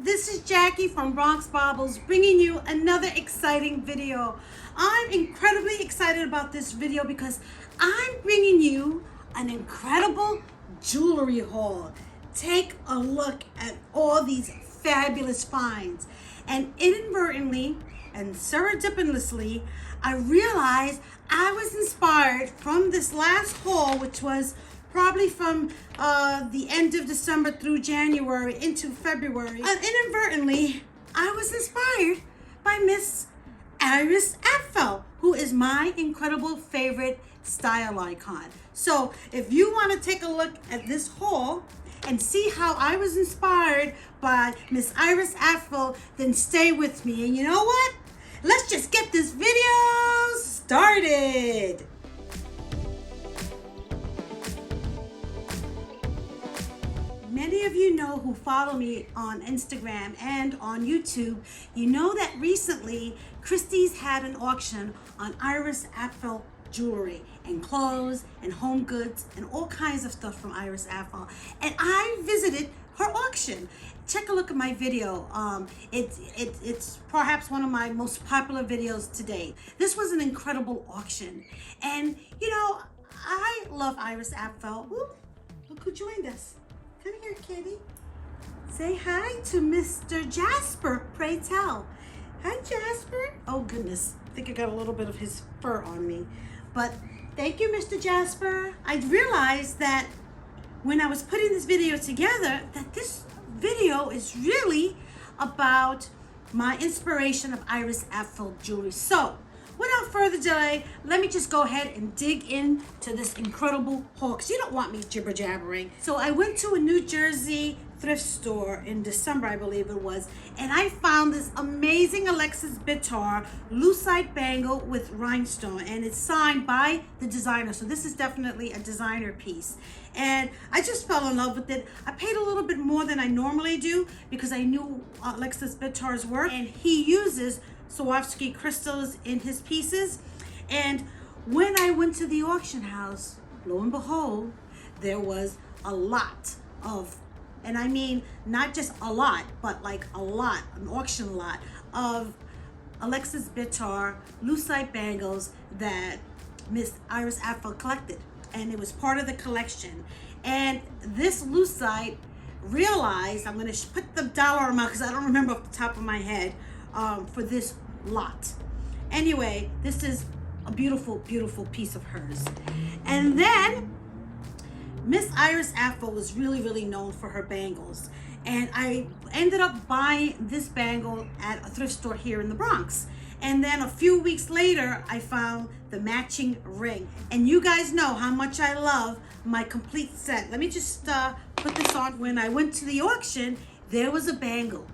This is Jackie from Bronx Baubles bringing you another exciting video. I'm incredibly excited about this video because I'm bringing you an incredible jewelry haul. Take a look at all these fabulous finds. And inadvertently and serendipitously, I realized I was inspired from this last haul, which was probably from the end of December through January into February. And inadvertently, I was inspired by Miss Iris Apfel, who is my incredible favorite style icon. So if you want to take a look at this haul and see how I was inspired by Miss Iris Apfel, then stay with me. And you know what? Let's just get this video started. Many of you know who follow me on Instagram and on YouTube, you know that recently Christie's had an auction on Iris Apfel jewelry and clothes and home goods and all kinds of stuff from Iris Apfel. And I visited her auction. Check a look at my video. It's perhaps one of my most popular videos to date. This was an incredible auction. And you know, I love Iris Apfel. Ooh, look who joined us. Come here, kitty. Say hi to Mr. Jasper, pray tell. Hi, Jasper. Oh, goodness. I think I got a little bit of his fur on me. But thank you, Mr. Jasper. I realized that when I was putting this video together, that this video is really about my inspiration of Iris Apfel jewelry. So, without further delay, let me just go ahead and dig into this incredible haul, because you don't want me jibber jabbering. So I went to a New Jersey thrift store in December, I believe it was, and I found this amazing Alexis Bittar lucite bangle with rhinestone, and it's signed by the designer. So this is definitely a designer piece. And I just fell in love with it. I paid a little bit more than I normally do because I knew Alexis Bittar's work, and he uses Swarovski crystals in his pieces. And when I went to the auction house, lo and behold, there was a lot of, and I mean not just a lot, but like a lot, an auction lot of Alexis Bittar lucite bangles that Miss Iris Apfel collected, and it was part of the collection. And this lucite, realized, I'm going to put the dollar amount because I don't remember off the top of my head, for this lot. Anyway, this is a beautiful, beautiful piece of hers. And then Miss Iris Apfel was really, really known for her bangles. And I ended up buying this bangle at a thrift store here in the Bronx. And then a few weeks later, I found the matching ring. And you guys know how much I love my complete set. Let me just put this on. When I went to the auction, there was a bangle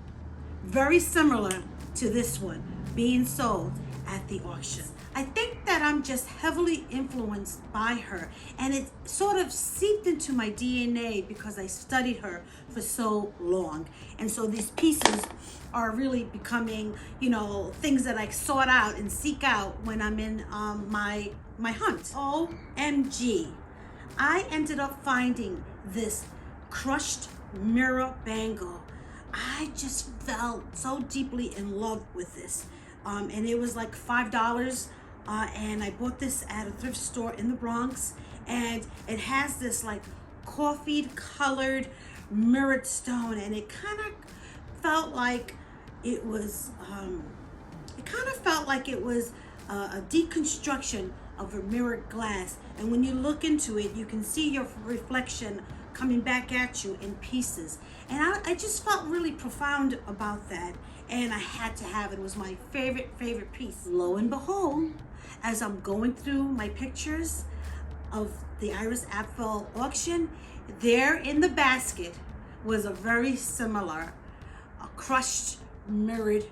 very similar to this one being sold at the auction. I think that I'm just heavily influenced by her, and it sort of seeped into my DNA because I studied her for so long. And so these pieces are really becoming, you know, things that I sought out and seek out when I'm in my hunt. OMG, I ended up finding this crushed mirror bangle. I just fell so deeply in love with this. And it was like $5. And I bought this at a thrift store in the Bronx. And it has this like coffee colored mirrored stone. And it kind of felt like it was, a deconstruction of a mirrored glass. And when you look into it, you can see your reflection coming back at you in pieces. And I just felt really profound about that, and I had to have it. It was my favorite piece. Lo and behold, as I'm going through my pictures of the Iris Apfel auction, there in the basket was a very similar, a crushed mirrored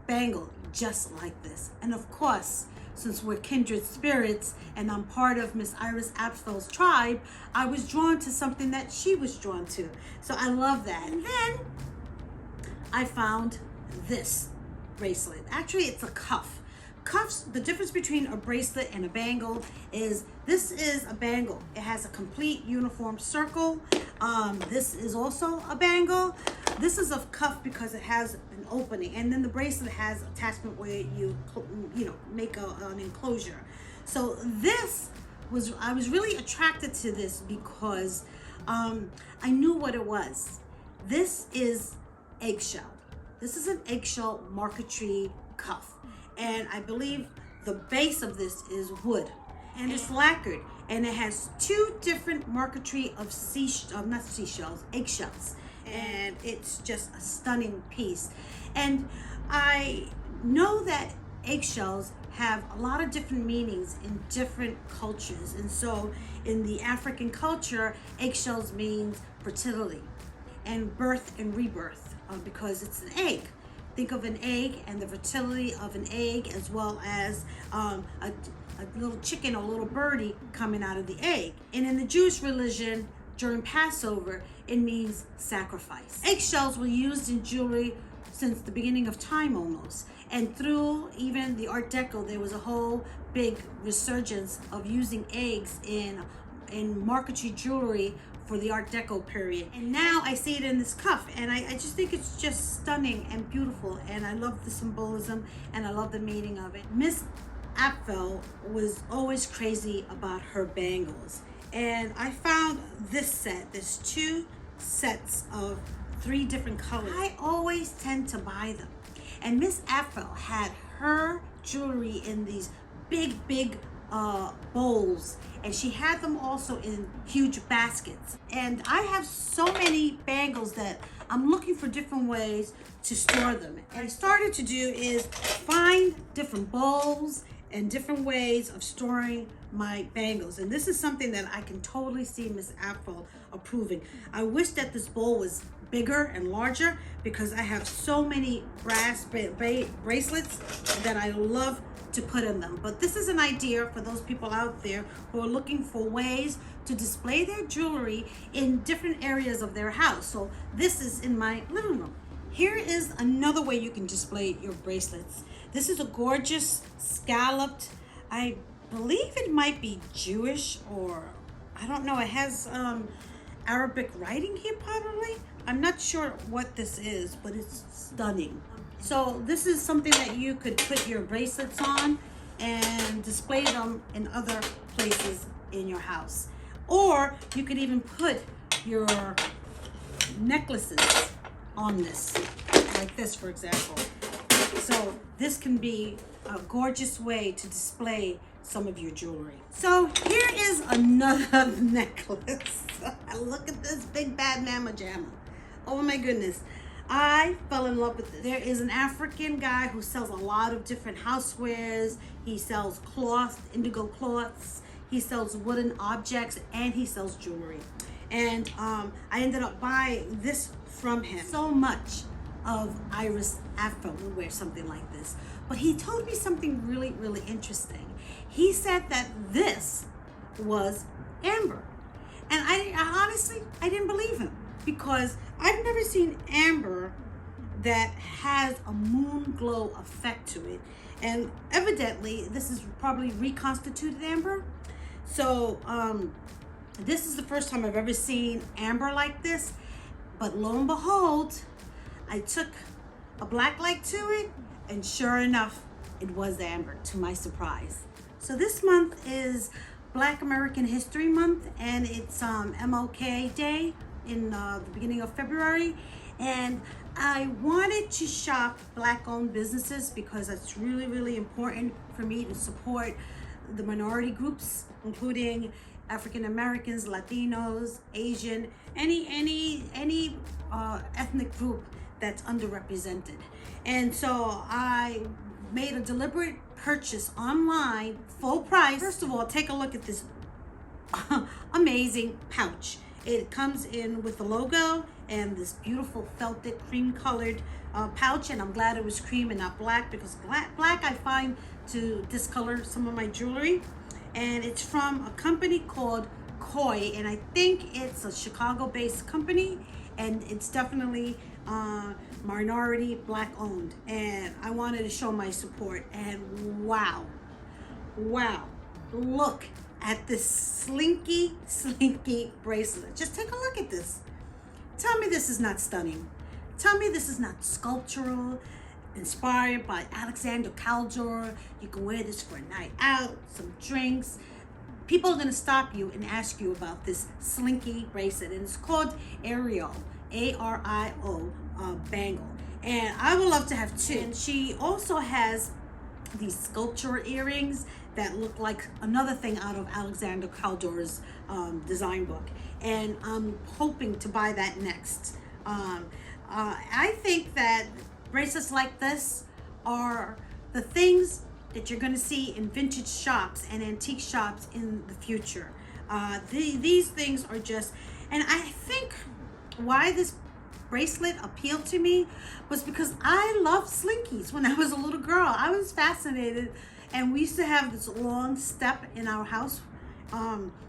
bangle just like this. And of course, since we're kindred spirits and I'm part of Miss Iris Apfel's tribe, I was drawn to something that she was drawn to. So I love that. And then I found this bracelet. Actually, it's a cuff. Cuffs, the difference between a bracelet and a bangle is this is a bangle. It has a complete uniform circle. This is also a bangle. This is a cuff because it has an opening, and then the bracelet has attachment where you make an enclosure. So I was really attracted to this because I knew what it was. This is eggshell. This is an eggshell marquetry cuff, and I believe the base of this is wood, and it's lacquered, and it has two different marquetry of eggshells, and it's just a stunning piece. And I know that eggshells have a lot of different meanings in different cultures, and so in the African culture, eggshells means fertility and birth and rebirth, because it's an egg. Think of an egg and the fertility of an egg, as well as a little chicken or little birdie coming out of the egg. And in the Jewish religion, during Passover, it means sacrifice. Eggshells were used in jewelry since the beginning of time almost. And through even the Art Deco, there was a whole big resurgence of using eggs in marquetry jewelry for the Art Deco period. And now I see it in this cuff, and I just think it's just stunning and beautiful, and I love the symbolism and I love the meaning of it. Miss Apfel was always crazy about her bangles, and I found this set. There's two sets of 3 different colors. I always tend to buy them, and Miss Apfel had her jewelry in these big bowls, and she had them also in huge baskets. And I have so many bangles that I'm looking for different ways to store them. And I started to do is find different bowls and different ways of storing my bangles, and this is something that I can totally see Miss Apfel approving. I wish that this bowl was bigger and larger, because I have so many brass bracelets that I love to put in them. But this is an idea for those people out there who are looking for ways to display their jewelry in different areas of their house. So this is in my living room. Here is another way you can display your bracelets. This is a gorgeous scalloped, I believe it might be Jewish, or I don't know, it has Arabic writing here probably. I'm not sure what this is, but it's stunning. So this is something that you could put your bracelets on and display them in other places in your house. Or you could even put your necklaces on this, like this, for example. So this can be a gorgeous way to display some of your jewelry. So here is another necklace. Look at this big bad mamma jamma. Oh my goodness. I fell in love with this. There is an African guy who sells a lot of different housewares. He sells cloth, indigo cloths. He sells wooden objects, and he sells jewelry. And I ended up buying this from him. So much of Iris Apfel will wear something like this. But he told me something really, really interesting. He said that this was amber. And I honestly, I didn't believe him, because I've never seen amber that has a moon glow effect to it. And evidently, this is probably reconstituted amber. So this is the first time I've ever seen amber like this. But lo and behold, I took a black light to it, and sure enough, it was amber, to my surprise. So this month is Black American History Month, and it's MLK Day in the beginning of February. And I wanted to shop Black-owned businesses, because it's really, really important for me to support the minority groups, including African Americans, Latinos, Asian, any ethnic group that's underrepresented. And so I made a deliberate purchase online, full price. First of all, take a look at this amazing pouch. It comes in with the logo and this beautiful felted cream colored pouch, and I'm glad it was cream and not black, because black I find to discolor some of my jewelry. And it's from a company called Koi, and I think it's a Chicago-based company, and it's definitely minority Black owned, and I wanted to show my support. And wow, look at this slinky bracelet. Just take a look at this. Tell me this is not stunning. Tell me this is not sculptural, inspired by Alexander Caldor. You can wear this for a night out, some drinks. People are going to stop you and ask you about this slinky bracelet, and it's called Ario, A-R-I-O, bangle. And I would love to have two. And she also has these sculptural earrings that look like another thing out of Alexander Caldor's design book. And I'm hoping to buy that next. I think that bracelets like this are the things that you're going to see in vintage shops and antique shops in the future. These things are just, and I think why this bracelet appealed to me was because I loved slinkies when I was a little girl. I was fascinated, and we used to have this long step in our house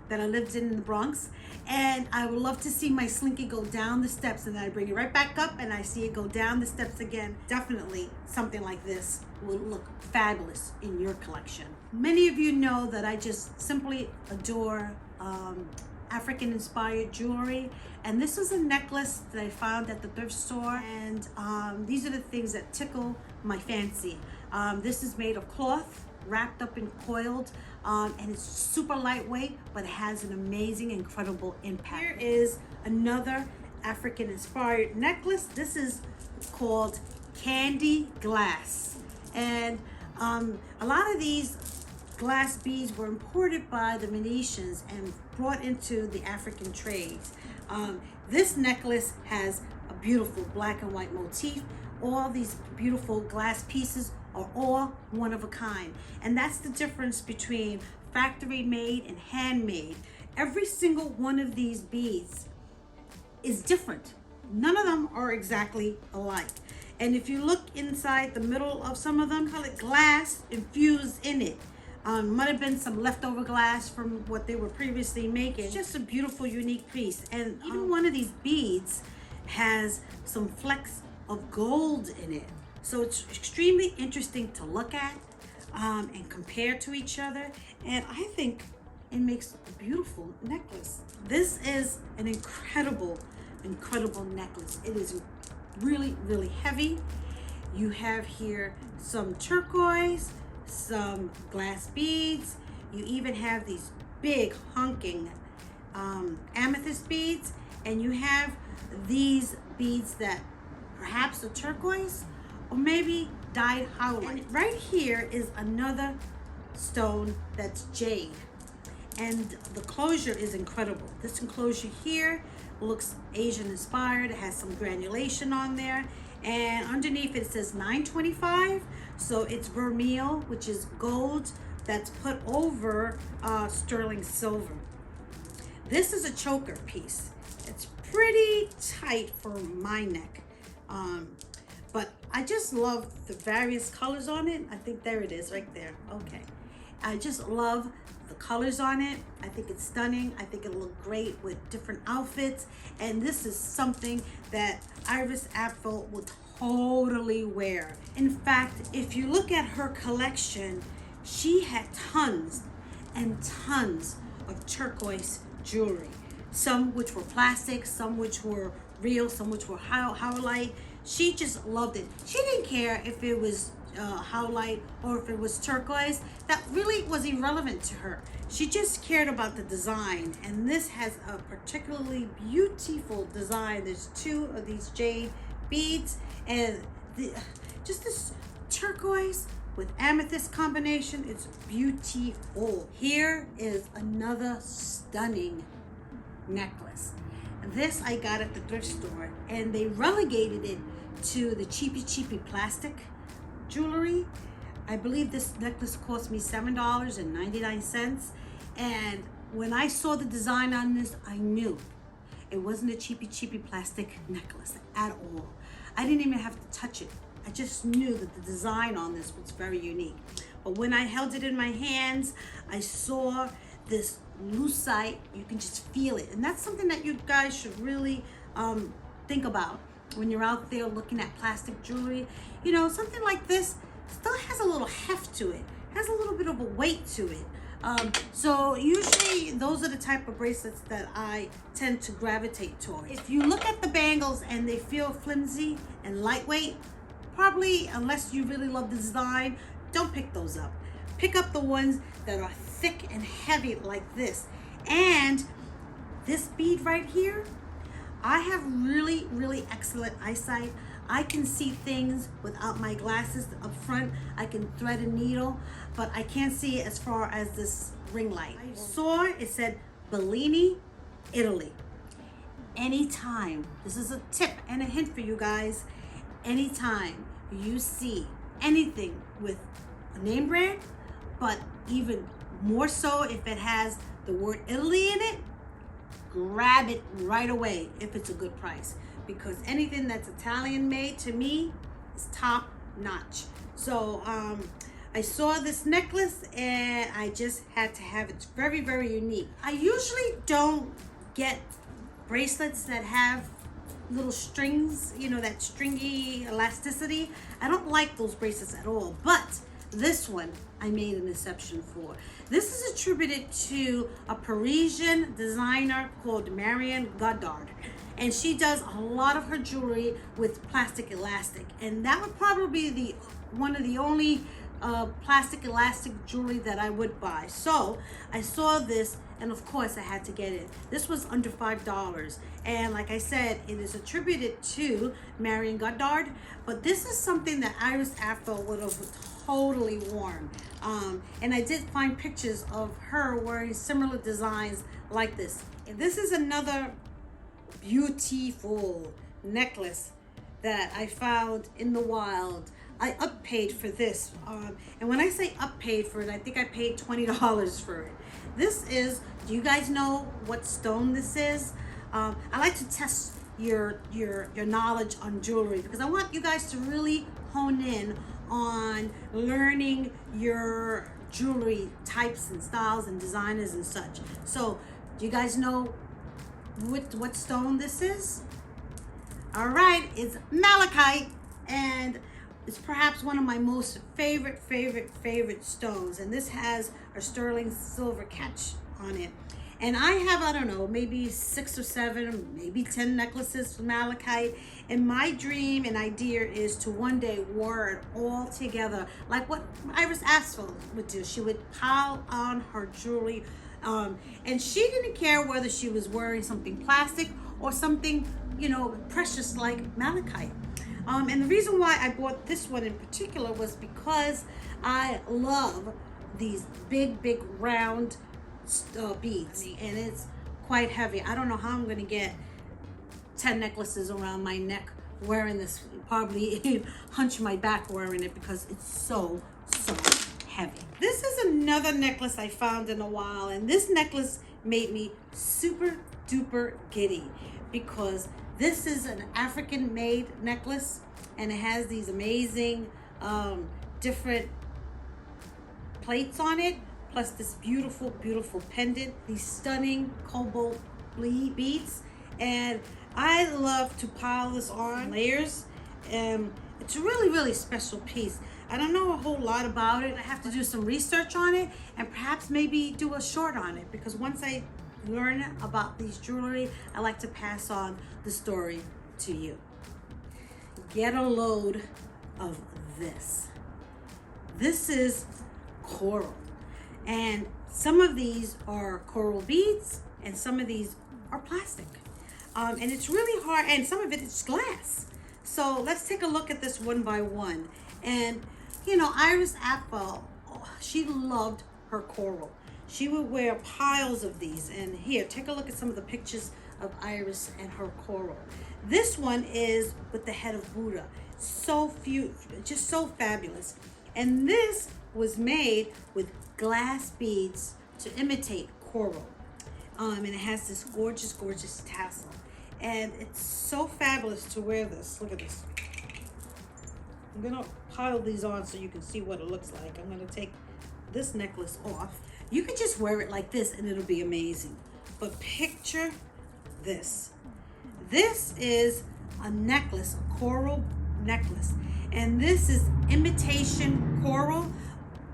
that I lived in the Bronx, and I would love to see my slinky go down the steps, and then I bring it right back up and I see it go down the steps again. Definitely something like this will look fabulous in your collection. Many of you know that I just simply adore African inspired jewelry, and this is a necklace that I found at the thrift store, and these are the things that tickle my fancy. This is made of cloth wrapped up and coiled, and it's super lightweight, but it has an amazing, incredible impact. Here is another African inspired necklace. This is called Candy Glass, and a lot of these glass beads were imported by the Venetians and brought into the African trades. This necklace has a beautiful black and white motif. All these beautiful glass pieces are all one of a kind, and that's the difference between factory made and handmade. Every single one of these beads is different. None of them are exactly alike. And if you look inside the middle of some of them, colored glass infused in it. Might have been some leftover glass from what they were previously making. It's just a beautiful, unique piece. And even one of these beads has some flecks of gold in it. So it's extremely interesting to look at and compare to each other. And I think it makes a beautiful necklace. This is an incredible, incredible necklace. It is really, really heavy. You have here some turquoise, some glass beads. You even have these big honking amethyst beads, and you have these beads that perhaps are turquoise or maybe dyed howlite. And right here is another stone that's jade, and the closure is incredible. This enclosure here looks Asian inspired. It has some granulation on there, and underneath it says 925. So it's vermeil, which is gold that's put over sterling silver. This is a choker piece. It's pretty tight for my neck, but I just love the various colors on it. I think there it is right there. Okay, I just love the colors on it. I think it's stunning. I think it'll look great with different outfits, and this is something that Iris Apfel will totally wear. In fact, if you look at her collection, she had tons and tons of turquoise jewelry, some which were plastic, some which were real, some which were howlite. She just loved it. She didn't care if it was howlite or if it was turquoise. That really was irrelevant to her. She just cared about the design, and this has a particularly beautiful design. There's two of these jade beads, and just this turquoise with amethyst combination. It's beautiful. Here is another stunning necklace. This I got at the thrift store, and they relegated it to the cheapy plastic jewelry. I believe this necklace cost me $7.99, and when I saw the design on this, I knew it wasn't a cheapy plastic necklace at all. I didn't even have to touch it. I just knew that the design on this was very unique. But when I held it in my hands, I saw this lucite. You can just feel it, and that's something that you guys should really think about when you're out there looking at plastic jewelry. You know, something like this still has a little heft to it, has a little bit of a weight to it. So usually those are the type of bracelets that I tend to gravitate toward. If you look at the bangles and they feel flimsy and lightweight, probably, unless you really love the design, don't pick those up. Pick up the ones that are thick and heavy like this. And this bead right here, I have really, really excellent eyesight. I can see things without my glasses up front. I can thread a needle, but I can't see as far as this ring light. I saw it said Bellini, Italy. Anytime, this is a tip and a hint for you guys, anytime you see anything with a name brand, but even more so if it has the word Italy in it, grab it right away if it's a good price, because anything that's Italian made to me is top notch. So I saw this necklace and I just had to have it. It's very, very unique. I usually don't get bracelets that have little strings, you know, that stringy elasticity. I don't like those bracelets at all, but this one I made an exception for. This is attributed to a Parisian designer called Marion Godard, and she does a lot of her jewelry with plastic elastic, and that would probably be one of the only plastic elastic jewelry that I would buy. So I saw this, and of course I had to get it. This was under $5, and like I said, it is attributed to Marion Godard, but this is something that Iris Apfel would have totally worn. And I did find pictures of her wearing similar designs like this. And this is another beautiful necklace that I found in the wild. I uppaid for this, and when I say uppaid for it, I think I paid $20 for it. This is, do you guys know what stone this is? I like to test your knowledge on jewelry, because I want you guys to really hone in on learning your jewelry types and styles and designers and such. So do you guys know what stone this is? All right, it's malachite, and it's perhaps one of my most favorite stones. And this has a sterling silver catch on it. And I have, I don't know, maybe 6 or 7, maybe 10 necklaces from malachite. And my dream and idea is to one day wear it all together, like what Iris Apfel would do. She would pile on her jewelry, and she didn't care whether she was wearing something plastic or something, you know, precious like malachite. And the reason why I bought this one in particular was because I love these big round beads, and it's quite heavy. I don't know how I'm going to get 10 necklaces around my neck wearing this. Probably hunch my back wearing it because it's so heavy. This is another necklace I found in a while, and this necklace made me super duper giddy because this is an African made necklace, and it has these amazing different plates on it, plus this beautiful pendant, these stunning cobalt beads. And I love to pile this on layers. It's a really special piece. I don't know a whole lot about it. I have to do some research on it and perhaps maybe do a short on it, because once I learn about these jewelry, I like to pass on the story to you. Get a load of this. This is coral, and some of these are coral beads and some of these are plastic, and it's really hard, and some of it is glass. So let's take a look at this one by one. And you know, Iris Apfel, she loved her coral. She would wear piles of these. And here, take a look at some of the pictures of Iris and her coral. This one is with the head of Buddha. So few, just so fabulous. And this was made with glass beads to imitate coral. And it has this gorgeous tassel. And it's so fabulous to wear this. Look at this. I'm gonna pile these on so you can see what it looks like. I'm gonna take this necklace off. You can just wear it like this and it'll be amazing. But picture this. This is a necklace, a coral necklace. And this is imitation coral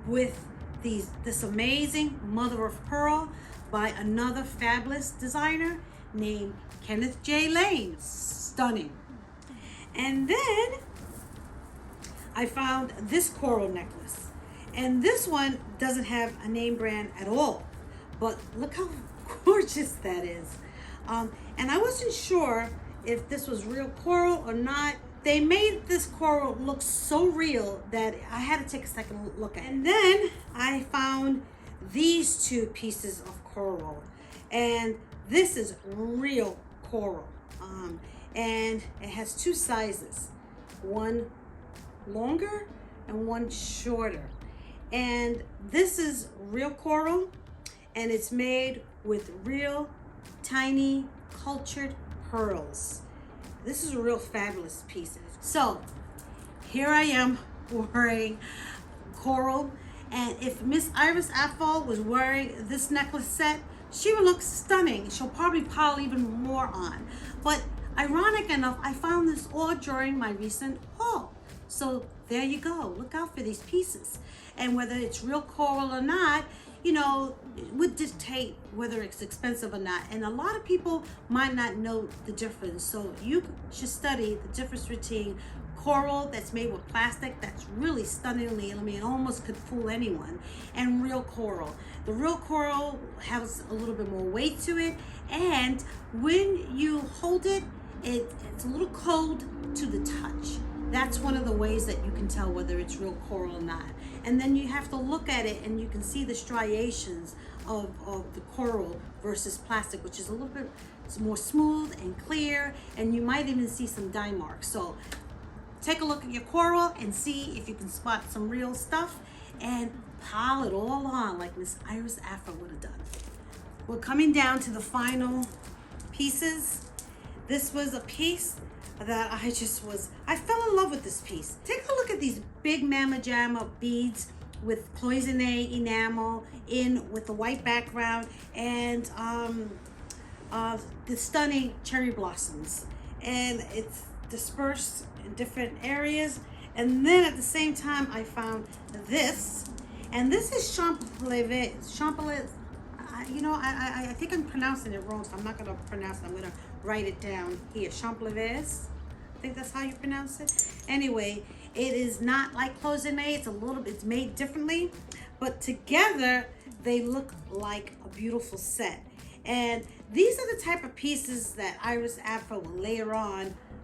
with this amazing mother of pearl by another fabulous designer named Kenneth J. Lane. Stunning. And then I found this coral necklace. And this one doesn't have a name brand at all. But look how gorgeous that is. And I wasn't sure if this was real coral or not. They made this coral look so real that I had to take a second look at it. And then I found these two pieces of coral. And this is real coral. And it has two sizes. One longer and one shorter. And this is real coral. And it's made with real tiny cultured pearls. This is a real fabulous piece. So here I am wearing coral, and if Miss Iris Apfel was wearing this necklace set, she would look stunning. She'll probably pile even more on. But ironic enough, I found this all during my recent haul. So there you go. Look out for these pieces. And whether it's real coral or not, you know, would dictate whether it's expensive or not. And a lot of people might not know the difference. So you should study the difference between coral that's made with plastic, that's really stunningly, I mean, it almost could fool anyone, and real coral. The real coral has a little bit more weight to it, and when you hold it, it's a little cold to the touch. That's one of the ways that you can tell whether it's real coral or not. And then you have to look at it and you can see the striations of the coral versus plastic, which is a little bit more smooth and clear, and you might even see some dye marks. So take a look at your coral and see if you can spot some real stuff and pile it all on like Miss Iris Apfel would have done. We're coming down to the final pieces. This was a piece that I fell in love with this piece. Take a look at these big mamma jamma beads with cloisonne enamel in with the white background, and the stunning cherry blossoms. And it's dispersed in different areas. And then at the same time, I found this, and this is Champlain. You know, I think I'm pronouncing it wrong, so I'm not going to pronounce it. I'm going to write it down here. Champlain. I think that's how you pronounce it. Anyway, it is not like cloisonne. It's made differently, but together they look like a beautiful set. And these are the type of pieces that Iris Apfel will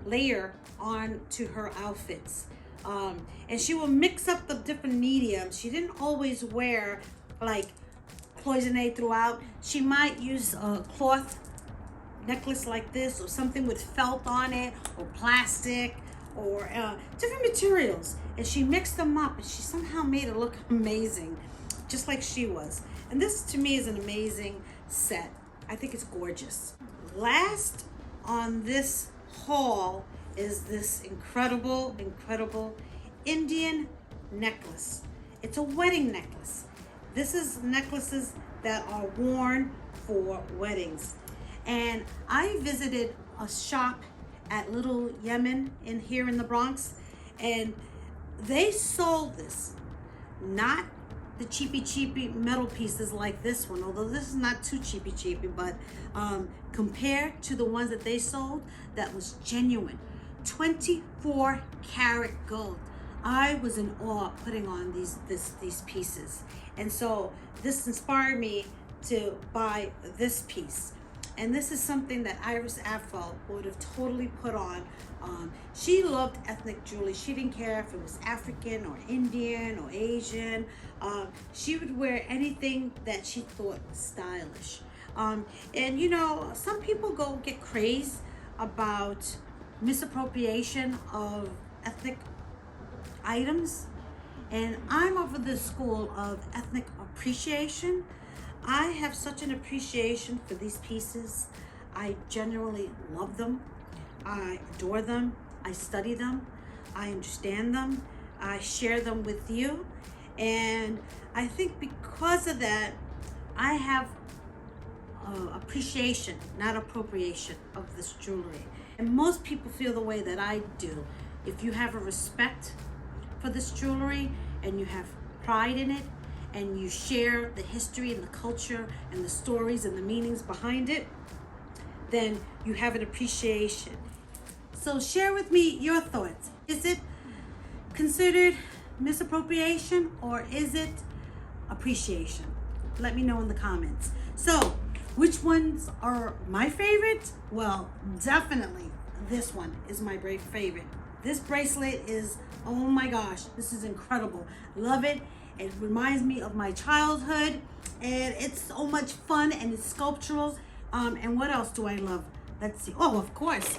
layer on to her outfits. And she will mix up the different mediums. She didn't always wear like cloisonne throughout. She might use a cloth necklace like this, or something with felt on it, or plastic, or different materials, and she mixed them up and she somehow made it look amazing, just like she was. And this to me is an amazing set. I think it's gorgeous. Last on this haul is this incredible Indian necklace. It's a wedding necklace. This is necklaces that are worn for weddings. And I visited a shop at Little Yemen here in the Bronx, and they sold this, not the cheapy metal pieces like this one, although this is not too cheapy, but compared to the ones that they sold, that was genuine. 24 karat gold. I was in awe putting on these pieces, and so this inspired me to buy this piece. And this is something that Iris Apfel would have totally put on. She loved ethnic jewelry. She didn't care if it was African or Indian or Asian. She would wear anything that she thought was stylish. And you know, some people get crazed about misappropriation of ethnic items. And I'm of the school of ethnic appreciation. I have such an appreciation for these pieces. I genuinely love them. I adore them. I study them. I understand them. I share them with you. And I think because of that, I have appreciation, not appropriation, of this jewelry. And most people feel the way that I do. If you have a respect for this jewelry and you have pride in it, and you share the history and the culture and the stories and the meanings behind it, then you have an appreciation. So share with me your thoughts. Is it considered misappropriation or is it appreciation? Let me know in the comments. So which ones are my favorite? Well, definitely this one is my favorite. This bracelet is, oh my gosh, this is incredible. Love it. It reminds me of my childhood, and it's so much fun, and it's sculptural. And what else do I love? Let's see. Oh, of course,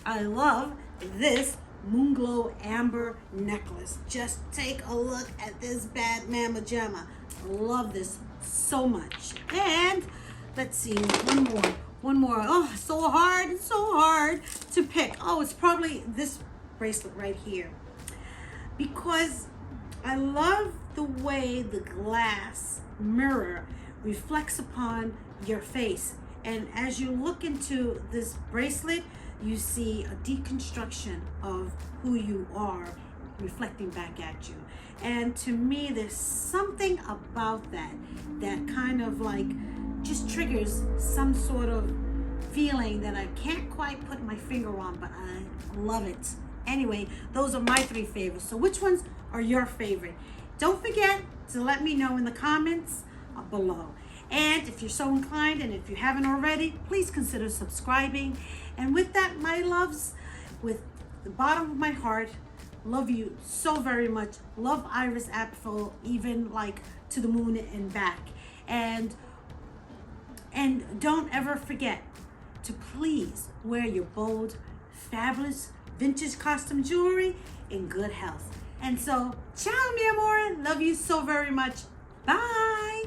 I love this Moonglow amber necklace. Just take a look at this bad mama jamma. Love this so much. And let's see, one more. Oh, so hard to pick. Oh, it's probably this bracelet right here, because I love the way the glass mirror reflects upon your face. And as you look into this bracelet, you see a deconstruction of who you are reflecting back at you. And to me, there's something about that kind of like just triggers some sort of feeling that I can't quite put my finger on, but I love it. Anyway, those are my 3 favorites. So which ones are your favorite? Don't forget to let me know in the comments below. And if you're so inclined, and if you haven't already, please consider subscribing. And with that, my loves, with the bottom of my heart, love you so very much. Love Iris Apfel, even like to the moon and back. And don't ever forget to please wear your bold, fabulous, vintage costume jewelry in good health. And so, ciao, mi amore. Love you so very much. Bye.